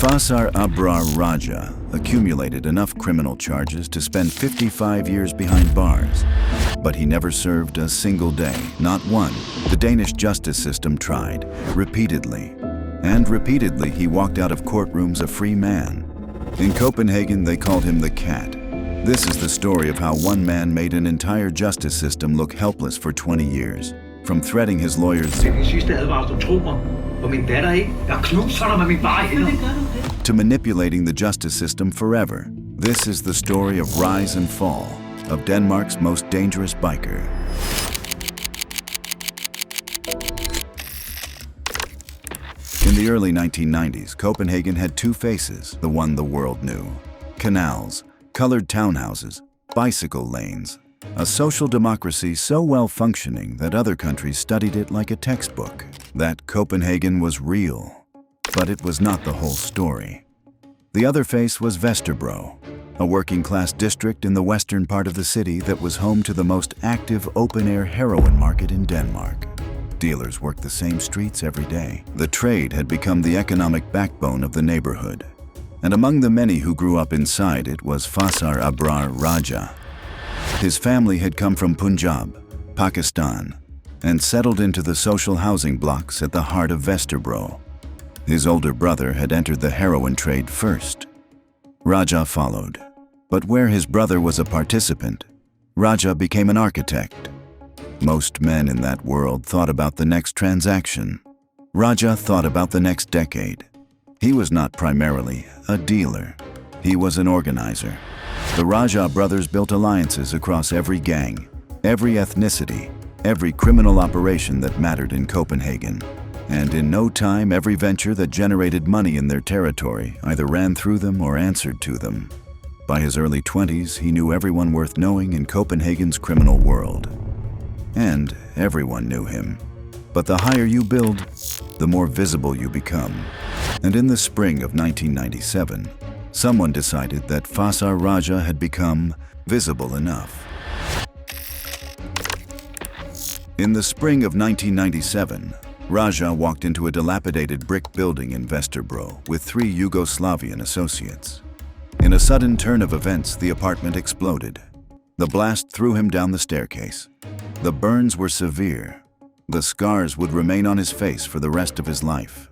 Fasar Abrar Raja accumulated enough criminal charges to spend 55 years behind bars, but he never served a single day, not one. The Danish justice system tried, repeatedly, and repeatedly he walked out of courtrooms a free man. In Copenhagen, they called him the Cat. This is the story of how one man made an entire justice system look helpless for 20 years, from threatening his lawyers to manipulating the justice system forever. This is the story of rise and fall of Denmark's most dangerous biker. In the early 1990s, Copenhagen had two faces, the one the world knew. Canals, colored townhouses, bicycle lanes. A social democracy so well-functioning that other countries studied it like a textbook. That Copenhagen was real, but it was not the whole story. The other face was Vesterbro, a working-class district in the western part of the city that was home to the most active open-air heroin market in Denmark. Dealers worked the same streets every day. The trade had become the economic backbone of the neighborhood. And among the many who grew up inside it was Fasar Abrar Raja. His family had come from Punjab, Pakistan, and settled into the social housing blocks at the heart of Vesterbro. His older brother had entered the heroin trade first. Raja followed. But where his brother was a participant, Raja became an architect. Most men in that world thought about the next transaction. Raja thought about the next decade. He was not primarily a dealer. He was an organizer. The Raja brothers built alliances across every gang, every ethnicity, every criminal operation that mattered in Copenhagen. And in no time, every venture that generated money in their territory either ran through them or answered to them. By his early 20s, he knew everyone worth knowing in Copenhagen's criminal world. And everyone knew him. But the higher you build, the more visible you become. And in the spring of 1997, someone decided that Fasar Raja had become visible enough. In the spring of 1997, Raja walked into a dilapidated brick building in Vesterbro with 3 Yugoslavian associates. In a sudden turn of events, the apartment exploded. The blast threw him down the staircase. The burns were severe. The scars would remain on his face for the rest of his life.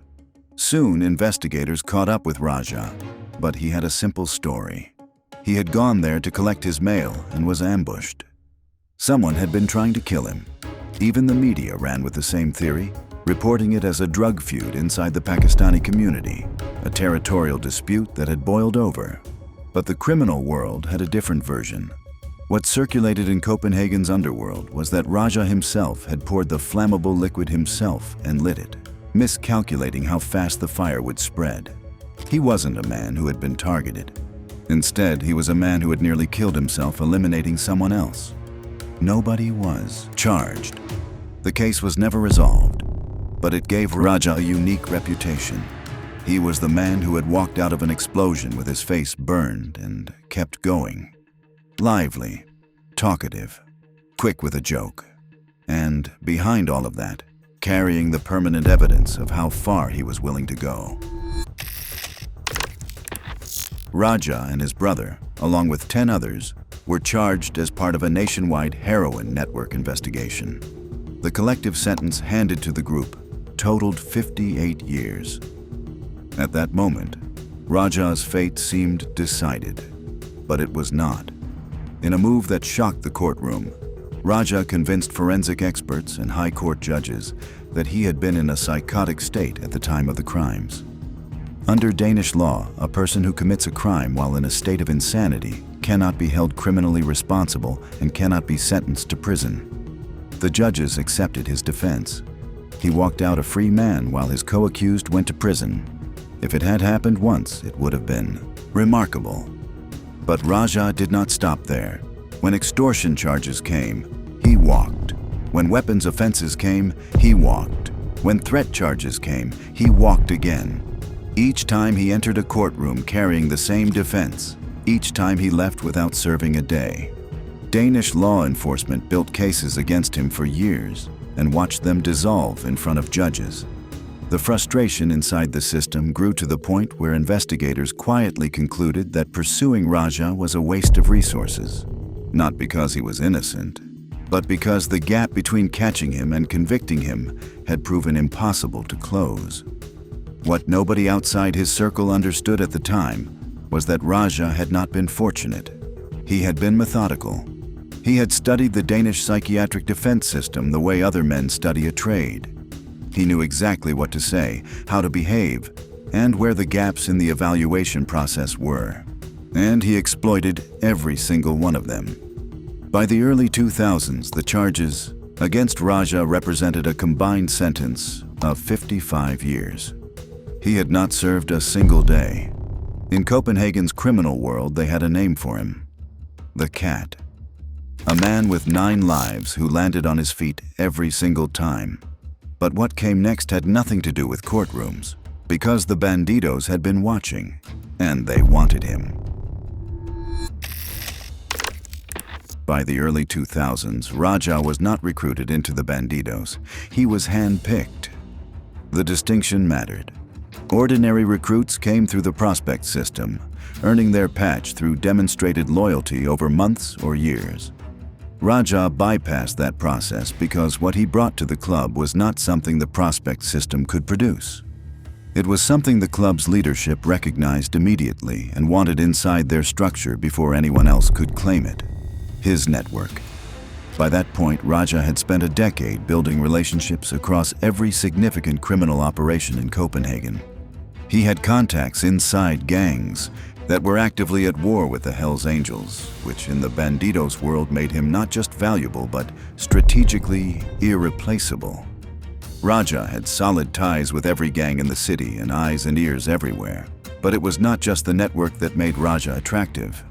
Soon, investigators caught up with Raja, but he had a simple story. He had gone there to collect his mail and was ambushed. Someone had been trying to kill him. Even the media ran with the same theory, reporting it as a drug feud inside the Pakistani community, a territorial dispute that had boiled over. But the criminal world had a different version. What circulated in Copenhagen's underworld was that Raja himself had poured the flammable liquid himself and lit it, miscalculating how fast the fire would spread. He wasn't a man who had been targeted. Instead, he was a man who had nearly killed himself eliminating someone else. Nobody was charged. The case was never resolved, but it gave Raja a unique reputation. He was the man who had walked out of an explosion with his face burned and kept going. Lively, talkative, quick with a joke, and behind all of that, carrying the permanent evidence of how far he was willing to go. Raja and his brother, along with 10 others, were charged as part of a nationwide heroin network investigation. The collective sentence handed to the group totaled 58 years. At that moment, Raja's fate seemed decided, but it was not. In a move that shocked the courtroom, Raja convinced forensic experts and high court judges that he had been in a psychotic state at the time of the crimes. Under Danish law, a person who commits a crime while in a state of insanity cannot be held criminally responsible and cannot be sentenced to prison. The judges accepted his defense. He walked out a free man while his co-accused went to prison. If it had happened once, it would have been remarkable. But Raja did not stop there. When extortion charges came, he walked. When weapons offenses came, he walked. When threat charges came, he walked again. Each time he entered a courtroom carrying the same defense, each time he left without serving a day. Danish law enforcement built cases against him for years and watched them dissolve in front of judges. The frustration inside the system grew to the point where investigators quietly concluded that pursuing Raja was a waste of resources. Not because he was innocent, but because the gap between catching him and convicting him had proven impossible to close. What nobody outside his circle understood at the time was that Raja had not been fortunate. He had been methodical. He had studied the Danish psychiatric defense system the way other men study a trade. He knew exactly what to say, how to behave, and where the gaps in the evaluation process were. And he exploited every single one of them. By the early 2000s, the charges against Raja represented a combined sentence of 55 years. He had not served a single day. In Copenhagen's criminal world, they had a name for him: the Cat. A man with 9 lives who landed on his feet every single time. But what came next had nothing to do with courtrooms, because the Bandidos had been watching, and they wanted him. By the early 2000s, Raja was not recruited into the Bandidos. He was hand-picked. The distinction mattered. Ordinary recruits came through the prospect system, earning their patch through demonstrated loyalty over months or years. Raja bypassed that process because what he brought to the club was not something the prospect system could produce. It was something the club's leadership recognized immediately and wanted inside their structure before anyone else could claim it: his network. By that point, Raja had spent a decade building relationships across every significant criminal operation in Copenhagen. He had contacts inside gangs that were actively at war with the Hells Angels, which in the Bandidos world made him not just valuable but strategically irreplaceable. Raja had solid ties with every gang in the city and eyes and ears everywhere. But it was not just the network that made Raja attractive.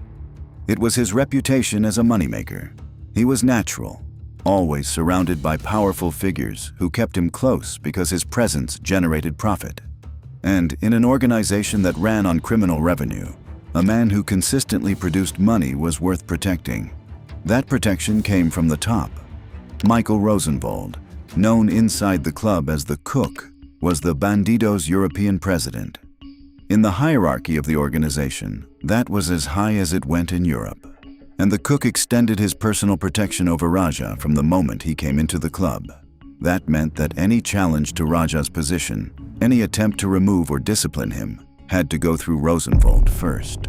It was his reputation as a moneymaker. He was natural, always surrounded by powerful figures who kept him close because his presence generated profit. And in an organization that ran on criminal revenue, a man who consistently produced money was worth protecting. That protection came from the top. Michael Rosenwald, known inside the club as the Cook, was the Bandidos' European president. In the hierarchy of the organization, that was as high as it went in Europe. And the Cook extended his personal protection over Raja from the moment he came into the club. That meant that any challenge to Raja's position, any attempt to remove or discipline him, had to go through Rosenwald first.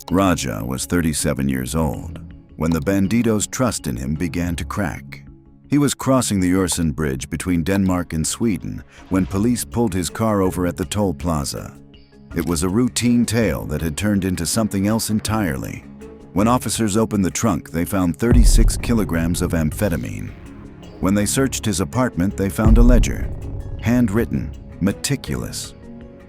Raja was 37 years old when the Bandidos' trust in him began to crack. He was crossing the Øresund Bridge between Denmark and Sweden when police pulled his car over at the toll plaza. It was a routine tale that had turned into something else entirely. When officers opened the trunk, they found 36 kilograms of amphetamine. When they searched his apartment, they found a ledger, handwritten, meticulous,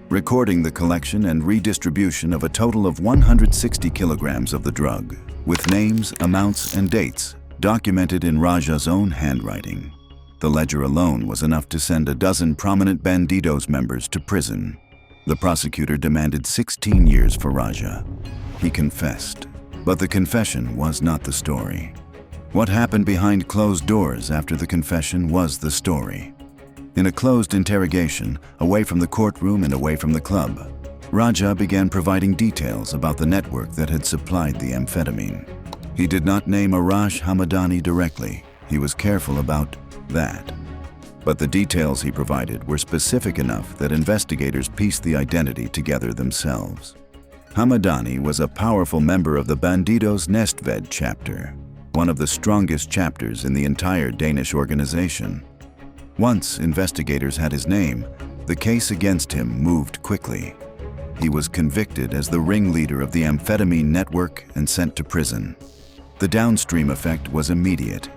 recording the collection and redistribution of a total of 160 kilograms of the drug, with names, amounts, and dates documented in Raja's own handwriting. The ledger alone was enough to send a dozen prominent Bandidos members to prison. The prosecutor demanded 16 years for Raja. He confessed, but the confession was not the story. What happened behind closed doors after the confession was the story. In a closed interrogation, away from the courtroom and away from the club, Raja began providing details about the network that had supplied the amphetamine. He did not name Arash Hamadani directly. He was careful about that. But the details he provided were specific enough that investigators pieced the identity together themselves. Hamadani was a powerful member of the Bandidos Næstved chapter, one of the strongest chapters in the entire Danish organization. Once investigators had his name, the case against him moved quickly. He was convicted as the ringleader of the amphetamine network and sent to prison. The downstream effect was immediate.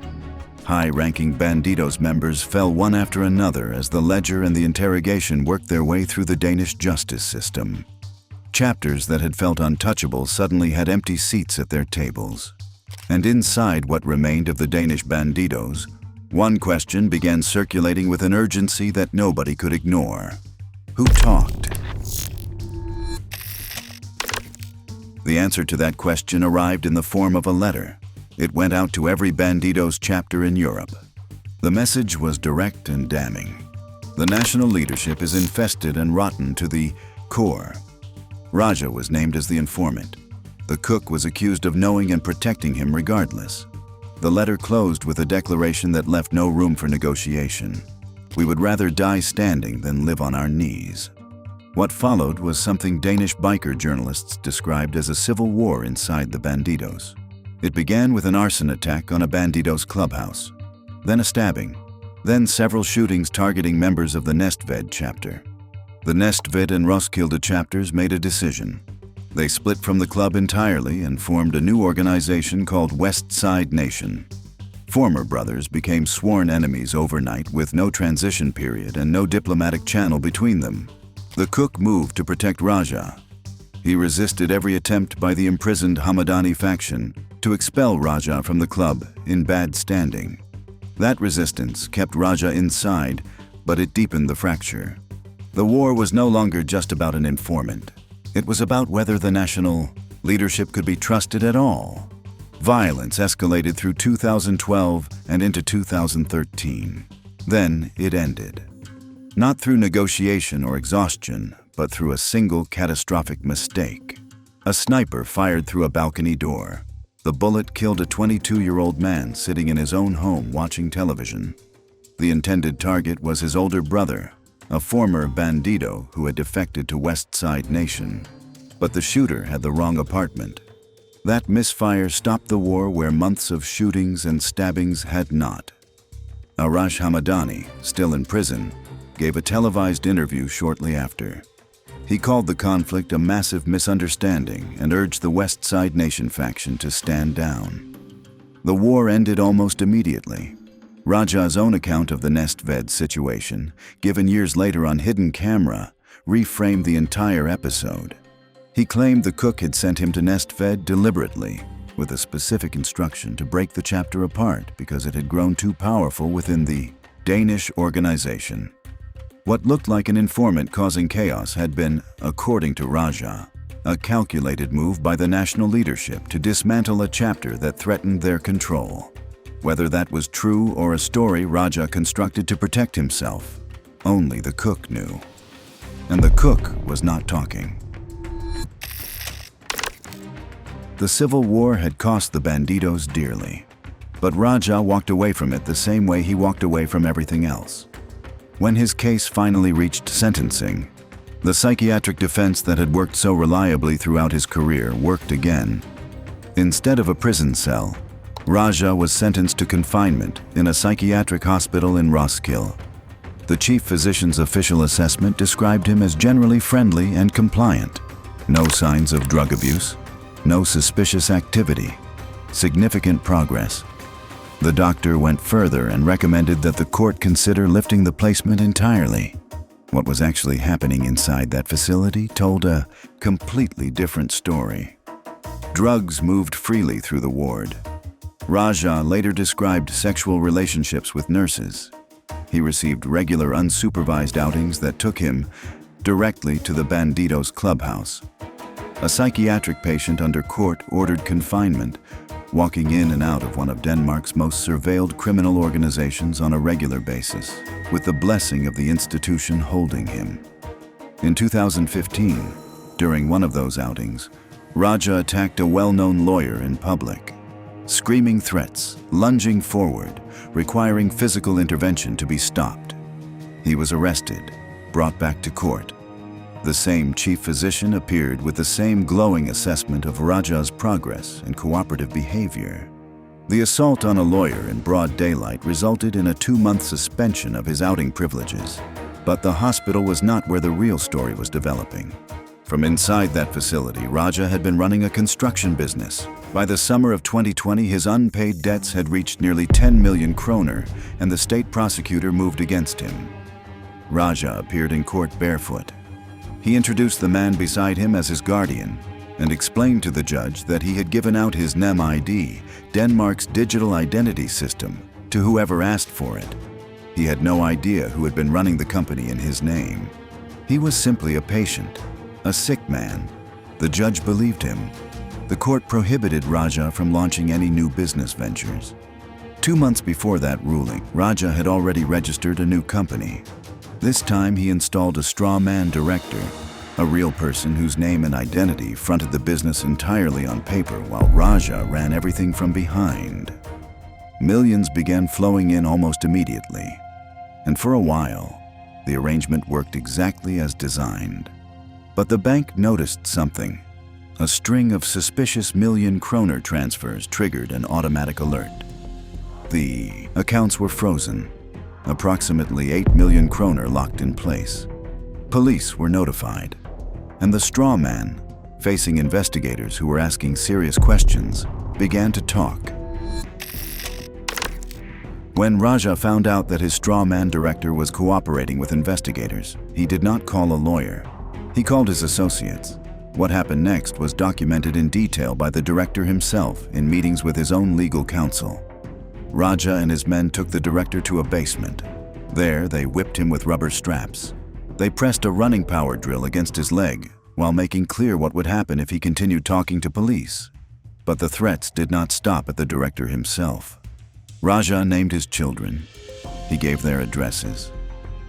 High-ranking Bandidos members fell one after another as the ledger and the interrogation worked their way through the Danish justice system. Chapters that had felt untouchable suddenly had empty seats at their tables. And inside what remained of the Danish Bandidos, one question began circulating with an urgency that nobody could ignore. Who talked? The answer to that question arrived in the form of a letter. It went out to every Bandidos chapter in Europe. The message was direct and damning. The national leadership is infested and rotten to the core. Raja was named as the informant. The cook was accused of knowing and protecting him regardless. The letter closed with a declaration that left no room for negotiation. We would rather die standing than live on our knees. What followed was something Danish biker journalists described as a civil war inside the Bandidos. It began with an arson attack on a Bandidos clubhouse, then a stabbing, then several shootings targeting members of the Næstved chapter. The Næstved and Roskilde chapters made a decision. They split from the club entirely and formed a new organization called West Side Nation. Former brothers became sworn enemies overnight with no transition period and no diplomatic channel between them. The cook moved to protect Raja. He resisted every attempt by the imprisoned Hamadani faction to expel Raja from the club in bad standing. That resistance kept Raja inside, but it deepened the fracture. The war was no longer just about an informant. It was about whether the national leadership could be trusted at all. Violence escalated through 2012 and into 2013. Then it ended. Not through negotiation or exhaustion, but through a single catastrophic mistake. A sniper fired through a balcony door. The bullet killed a 22-year-old man sitting in his own home watching television. The intended target was his older brother, a former bandido who had defected to West Side Nation. But the shooter had the wrong apartment. That misfire stopped the war where months of shootings and stabbings had not. Arash Hamadani, still in prison, gave a televised interview shortly after. He called the conflict a massive misunderstanding and urged the West Side Nation faction to stand down. The war ended almost immediately. Raja's own account of the Næstved situation, given years later on hidden camera, reframed the entire episode. He claimed the cook had sent him to Næstved deliberately, with a specific instruction to break the chapter apart because it had grown too powerful within the Danish organization. What looked like an informant causing chaos had been, according to Raja, a calculated move by the national leadership to dismantle a chapter that threatened their control. Whether that was true or a story Raja constructed to protect himself, only the cook knew. And the cook was not talking. The civil war had cost the Bandidos dearly, but Raja walked away from it the same way he walked away from everything else. When his case finally reached sentencing, the psychiatric defense that had worked so reliably throughout his career worked again. Instead of a prison cell, Raja was sentenced to confinement in a psychiatric hospital in Roskilde. The chief physician's official assessment described him as generally friendly and compliant. No signs of drug abuse, no suspicious activity, significant progress. The doctor went further and recommended that the court consider lifting the placement entirely. What was actually happening inside that facility told a completely different story. Drugs moved freely through the ward. Raja later described sexual relationships with nurses. He received regular unsupervised outings that took him directly to the Bandidos clubhouse. A psychiatric patient under court-ordered confinement, walking in and out of one of Denmark's most surveilled criminal organizations on a regular basis, with the blessing of the institution holding him. In 2015, during one of those outings, Raja attacked a well-known lawyer in public, screaming threats, lunging forward, requiring physical intervention to be stopped. He was arrested, brought back to court. The same chief physician appeared with the same glowing assessment of Raja's progress and cooperative behavior. The assault on a lawyer in broad daylight resulted in a 2-month suspension of his outing privileges. But the hospital was not where the real story was developing. From inside that facility, Raja had been running a construction business. By the summer of 2020, his unpaid debts had reached nearly 10 million kroner, and the state prosecutor moved against him. Raja appeared in court barefoot. He introduced the man beside him as his guardian and explained to the judge that he had given out his NEM ID, Denmark's digital identity system, to whoever asked for it. He had no idea who had been running the company in his name. He was simply a patient, a sick man. The judge believed him. The court prohibited Raja from launching any new business ventures. 2 months before that ruling, Raja had already registered a new company. This time he installed a straw man director, a real person whose name and identity fronted the business entirely on paper while Raja ran everything from behind. Millions began flowing in almost immediately, and for a while, the arrangement worked exactly as designed. But the bank noticed something. A string of suspicious million-kroner transfers triggered an automatic alert. The accounts were frozen, approximately 8 million kroner locked in place. Police were notified, and the straw man, facing investigators who were asking serious questions, began to talk. When Raja found out that his straw man director was cooperating with investigators, he did not call a lawyer. He called his associates. What happened next was documented in detail by the director himself in meetings with his own legal counsel. Raja and his men took the director to a basement. There, they whipped him with rubber straps. They pressed a running power drill against his leg, while making clear what would happen if he continued talking to police. But the threats did not stop at the director himself. Raja named his children. He gave their addresses.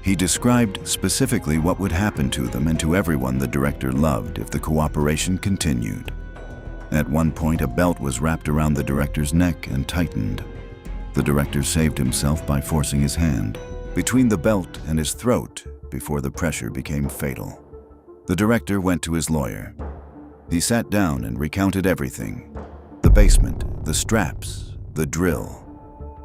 He described specifically what would happen to them and to everyone the director loved if the cooperation continued. At one point, a belt was wrapped around the director's neck and tightened. The director saved himself by forcing his hand between the belt and his throat before the pressure became fatal. The director went to his lawyer. He sat down and recounted everything: the basement, the straps, the drill,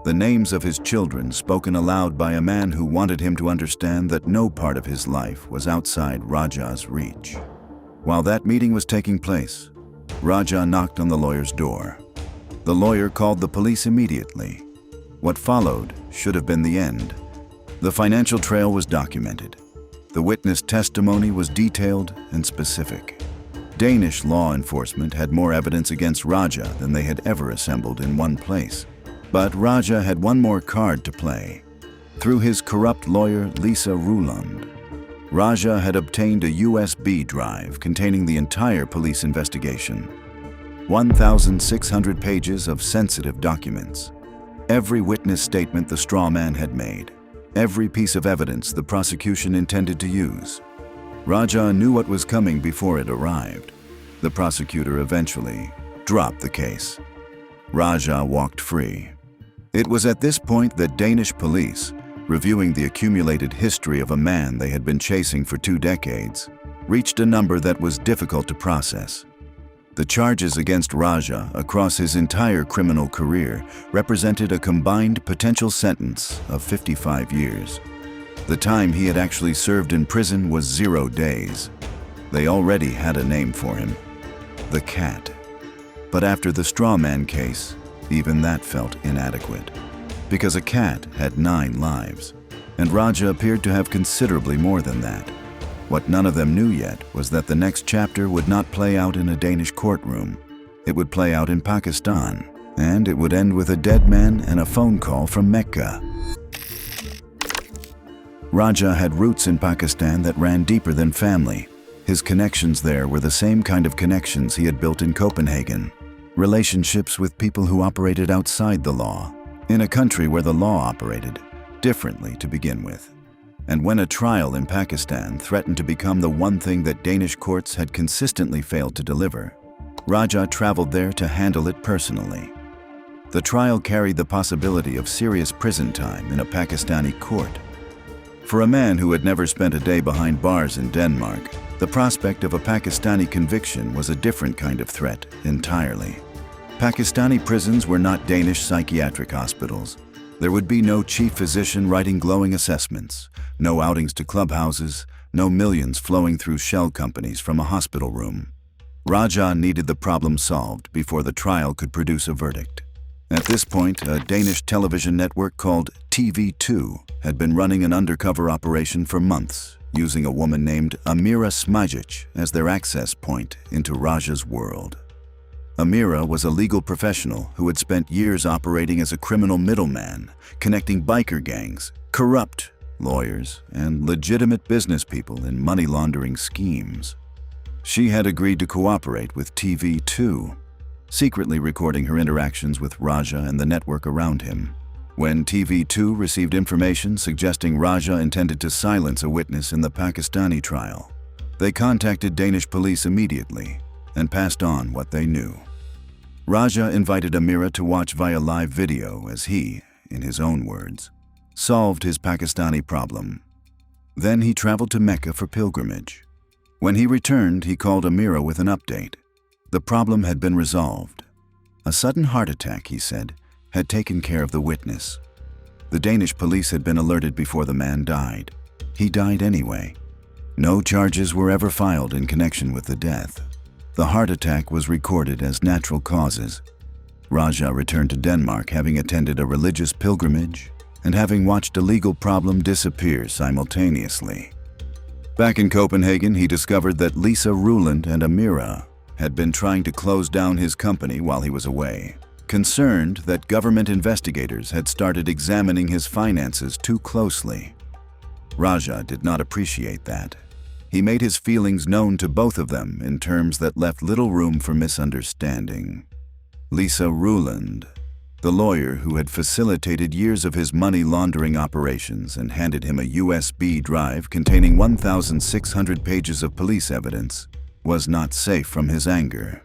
the names of his children spoken aloud by a man who wanted him to understand that no part of his life was outside Raja's reach. While that meeting was taking place, Raja knocked on the lawyer's door. The lawyer called the police immediately. What followed should have been the end. The financial trail was documented. The witness testimony was detailed and specific. Danish law enforcement had more evidence against Raja than they had ever assembled in one place. But Raja had one more card to play. Through his corrupt lawyer, Lisa Ruland, Raja had obtained a USB drive containing the entire police investigation. 1,600 pages of sensitive documents. Every witness statement the straw man had made. Every piece of evidence the prosecution intended to use. Raja knew what was coming before it arrived. The prosecutor eventually dropped the case. Raja walked free. It was at this point that Danish police, reviewing the accumulated history of a man they had been chasing for 2 decades, reached a number that was difficult to process. The charges against Raja across his entire criminal career represented a combined potential sentence of 55 years. The time he had actually served in prison was 0 days. They already had a name for him: the Cat. But after the straw man case, even that felt inadequate, because a cat had 9 lives, and Raja appeared to have considerably more than that. What none of them knew yet was that the next chapter would not play out in a Danish courtroom. It would play out in Pakistan, and it would end with a dead man and a phone call from Mecca. Raja had roots in Pakistan that ran deeper than family. His connections there were the same kind of connections he had built in Copenhagen. Relationships with people who operated outside the law, in a country where the law operated differently to begin with. And when a trial in Pakistan threatened to become the one thing that Danish courts had consistently failed to deliver, Raja traveled there to handle it personally. The trial carried the possibility of serious prison time in a Pakistani court. For a man who had never spent a day behind bars in Denmark, the prospect of a Pakistani conviction was a different kind of threat entirely. Pakistani prisons were not Danish psychiatric hospitals. There would be no chief physician writing glowing assessments, no outings to clubhouses, no millions flowing through shell companies from a hospital room. Raja needed the problem solved before the trial could produce a verdict. At this point, a Danish television network called TV2 had been running an undercover operation for months, using a woman named Amira Smijic as their access point into Raja's world. Amira was a legal professional who had spent years operating as a criminal middleman, connecting biker gangs, corrupt lawyers, and legitimate business people in money laundering schemes. She had agreed to cooperate with TV2, secretly recording her interactions with Raja and the network around him. When TV2 received information suggesting Raja intended to silence a witness in the Pakistani trial, they contacted Danish police immediately and passed on what they knew. Raja invited Amira to watch via live video as he, in his own words, solved his Pakistani problem. Then he traveled to Mecca for pilgrimage. When he returned, he called Amira with an update. The problem had been resolved. A sudden heart attack, he said, had taken care of the witness. The Danish police had been alerted before the man died. He died anyway. No charges were ever filed in connection with the death. The heart attack was recorded as natural causes. Raja returned to Denmark having attended a religious pilgrimage and having watched a legal problem disappear simultaneously. Back in Copenhagen, he discovered that Lisa Ruland and Amira had been trying to close down his company while he was away, concerned that government investigators had started examining his finances too closely. Raja did not appreciate that. He made his feelings known to both of them in terms that left little room for misunderstanding. Lisa Ruland, the lawyer who had facilitated years of his money laundering operations and handed him a USB drive containing 1,600 pages of police evidence, was not safe from his anger.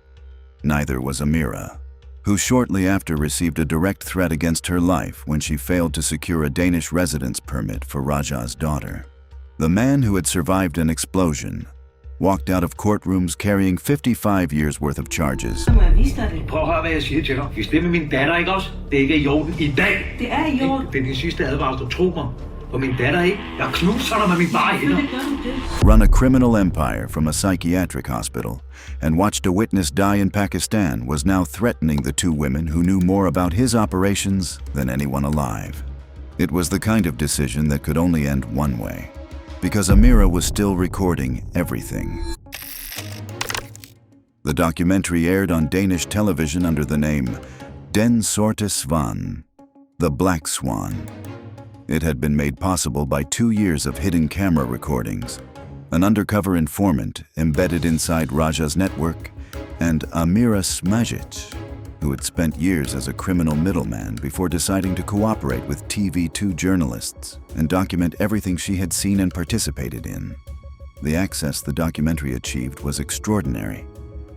Neither was Amira, who shortly after received a direct threat against her life when she failed to secure a Danish residence permit for Raja's daughter. The man who had survived an explosion walked out of courtrooms carrying 55 years' worth of charges. Prøv at høre, hvad jeg siger til dig. Hvis det med min datter ikke også, det ikke er i orden i dag. Det er i orden. Det er din sidste advarsel, tro mig. Og min datter ikke. Jeg knuser dig med min bare hænder. Run a criminal empire from a psychiatric hospital and watched a witness die in Pakistan was now threatening the two women who knew more about his operations than anyone alive. It was the kind of decision that could only end one way, because Amira was still recording everything. The documentary aired on Danish television under the name Den Sorte Svan, the Black Swan. It had been made possible by 2 years of hidden camera recordings, an undercover informant embedded inside Raja's network, and Amira Smajic, who had spent years as a criminal middleman before deciding to cooperate with TV2 journalists and document everything she had seen and participated in. The access the documentary achieved was extraordinary,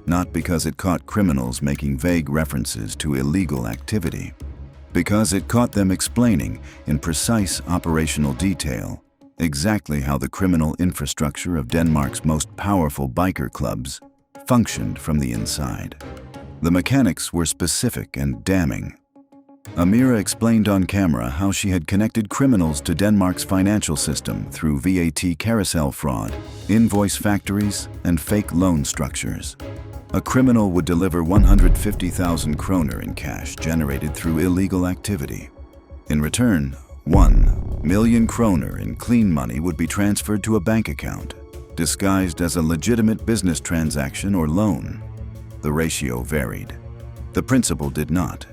not because it caught criminals making vague references to illegal activity, because it caught them explaining in precise operational detail exactly how the criminal infrastructure of Denmark's most powerful biker clubs functioned from the inside. The mechanics were specific and damning. Amira explained on camera how she had connected criminals to Denmark's financial system through VAT carousel fraud, invoice factories, and fake loan structures. A criminal would deliver 150,000 kroner in cash generated through illegal activity. In return, 1 million kroner in clean money would be transferred to a bank account, disguised as a legitimate business transaction or loan. The ratio varied. The principle did not.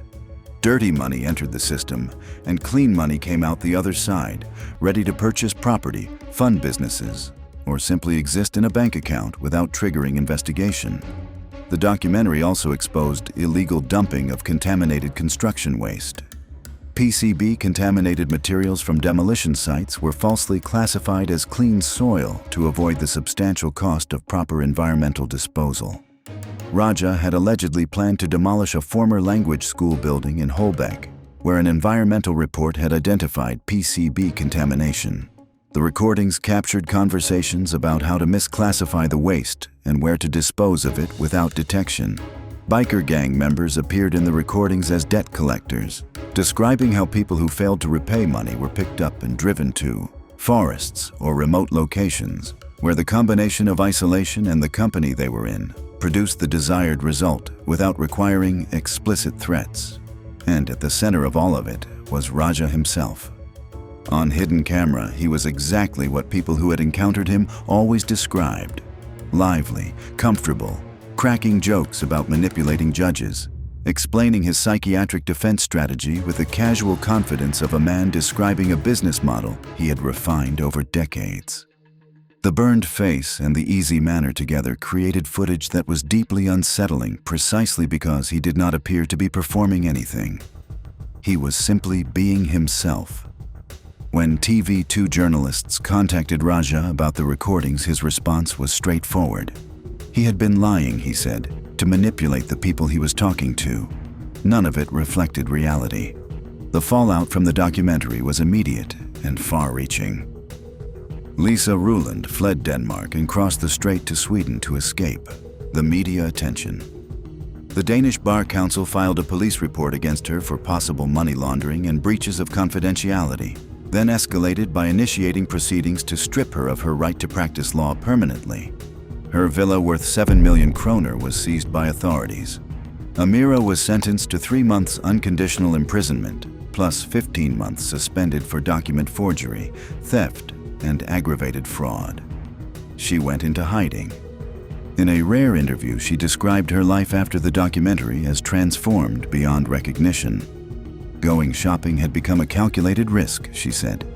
Dirty money entered the system, and clean money came out the other side, ready to purchase property, fund businesses, or simply exist in a bank account without triggering investigation. The documentary also exposed illegal dumping of contaminated construction waste. PCB-contaminated materials from demolition sites were falsely classified as clean soil to avoid the substantial cost of proper environmental disposal. Raja had allegedly planned to demolish a former language school building in Holbæk, where an environmental report had identified PCB contamination. The recordings captured conversations about how to misclassify the waste and where to dispose of it without detection. Biker gang members appeared in the recordings as debt collectors, describing how people who failed to repay money were picked up and driven to forests or remote locations, where the combination of isolation and the company they were in produced the desired result without requiring explicit threats. And at the center of all of it was Raja himself. On hidden camera, he was exactly what people who had encountered him always described: lively, comfortable, cracking jokes about manipulating judges, explaining his psychiatric defense strategy with the casual confidence of a man describing a business model he had refined over decades. The burned face and the easy manner together created footage that was deeply unsettling precisely because he did not appear to be performing anything. He was simply being himself. When TV2 journalists contacted Raja about the recordings, his response was straightforward. He had been lying, he said, to manipulate the people he was talking to. None of it reflected reality. The fallout from the documentary was immediate and far-reaching. Lisa Ruland fled Denmark and crossed the strait to Sweden to escape the media attention. The Danish Bar Council filed a police report against her for possible money laundering and breaches of confidentiality, then escalated by initiating proceedings to strip her of her right to practice law permanently. Her villa worth 7 million kroner was seized by authorities. Amira was sentenced to 3 months unconditional imprisonment, plus 15 months suspended for document forgery, theft, and aggravated fraud. She went into hiding. In a rare interview, she described her life after the documentary as transformed beyond recognition. Going shopping had become a calculated risk, she said.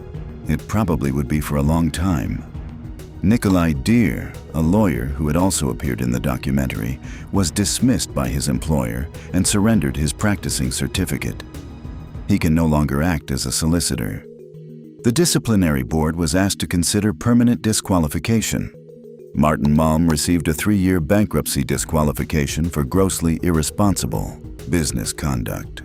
It probably would be for a long time. Nikolai Deer, a lawyer who had also appeared in the documentary, was dismissed by his employer and surrendered his practicing certificate. He can no longer act as a solicitor. The disciplinary board was asked to consider permanent disqualification. Martin Malm received a 3-year bankruptcy disqualification for grossly irresponsible business conduct.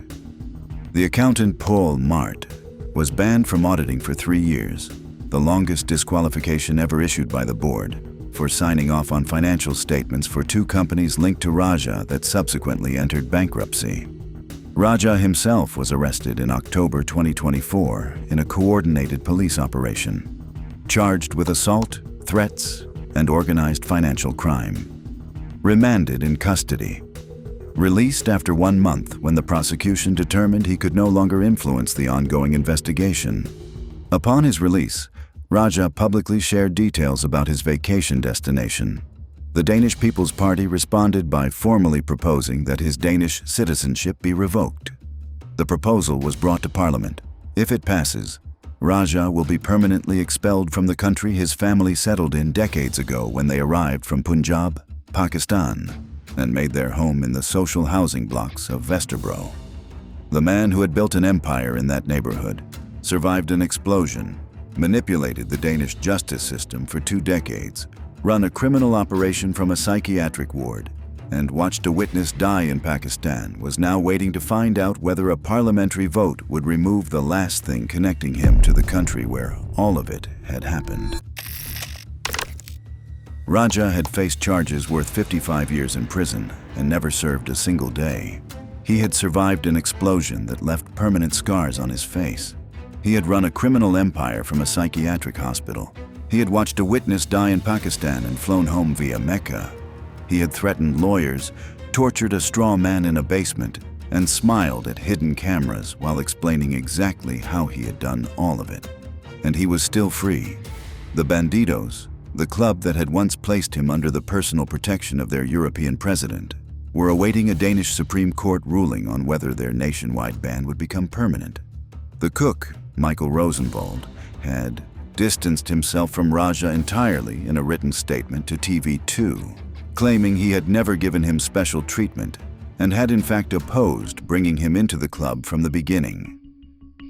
The accountant Paul Mart was banned from auditing for 3 years, the longest disqualification ever issued by the board, for signing off on financial statements for 2 companies linked to Raja that subsequently entered bankruptcy. Raja himself was arrested in October 2024 in a coordinated police operation, charged with assault, threats, and organized financial crime. Remanded in custody. Released after 1 month when the prosecution determined he could no longer influence the ongoing investigation. Upon his release, Raja publicly shared details about his vacation destination. The Danish People's Party responded by formally proposing that his Danish citizenship be revoked. The proposal was brought to Parliament. If it passes, Raja will be permanently expelled from the country his family settled in decades ago when they arrived from Punjab, Pakistan, and made their home in the social housing blocks of Vesterbro. The man who had built an empire in that neighborhood survived an explosion, manipulated the Danish justice system for 2 decades, run a criminal operation from a psychiatric ward, and watched a witness die in Pakistan, was now waiting to find out whether a parliamentary vote would remove the last thing connecting him to the country where all of it had happened. Raja had faced charges worth 55 years in prison and never served a single day. He had survived an explosion that left permanent scars on his face. He had run a criminal empire from a psychiatric hospital. He had watched a witness die in Pakistan and flown home via Mecca. He had threatened lawyers, tortured a straw man in a basement, and smiled at hidden cameras while explaining exactly how he had done all of it. And he was still free. The Bandidos, the club that had once placed him under the personal protection of their European president, were awaiting a Danish Supreme Court ruling on whether their nationwide ban would become permanent. The cook, Michael Rosenwald, had distanced himself from Raja entirely in a written statement to TV2, claiming he had never given him special treatment and had in fact opposed bringing him into the club from the beginning.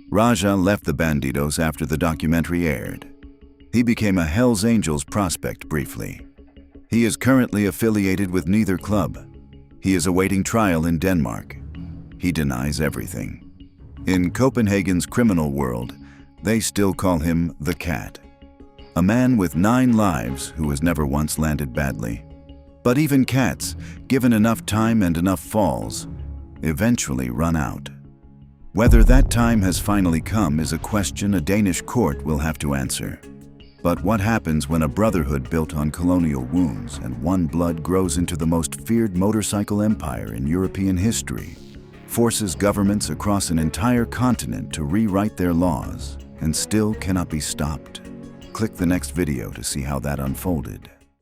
Raja left the Bandidos after the documentary aired. He became a Hells Angels prospect briefly. He is currently affiliated with neither club. He is awaiting trial in Denmark. He denies everything. In Copenhagen's criminal world, they still call him the Cat, a man with 9 lives who has never once landed badly. But even cats, given enough time and enough falls, eventually run out. Whether that time has finally come is a question a Danish court will have to answer. But what happens when a brotherhood built on colonial wounds and one blood grows into the most feared motorcycle empire in European history, forces governments across an entire continent to rewrite their laws, and still cannot be stopped? Click the next video to see how that unfolded.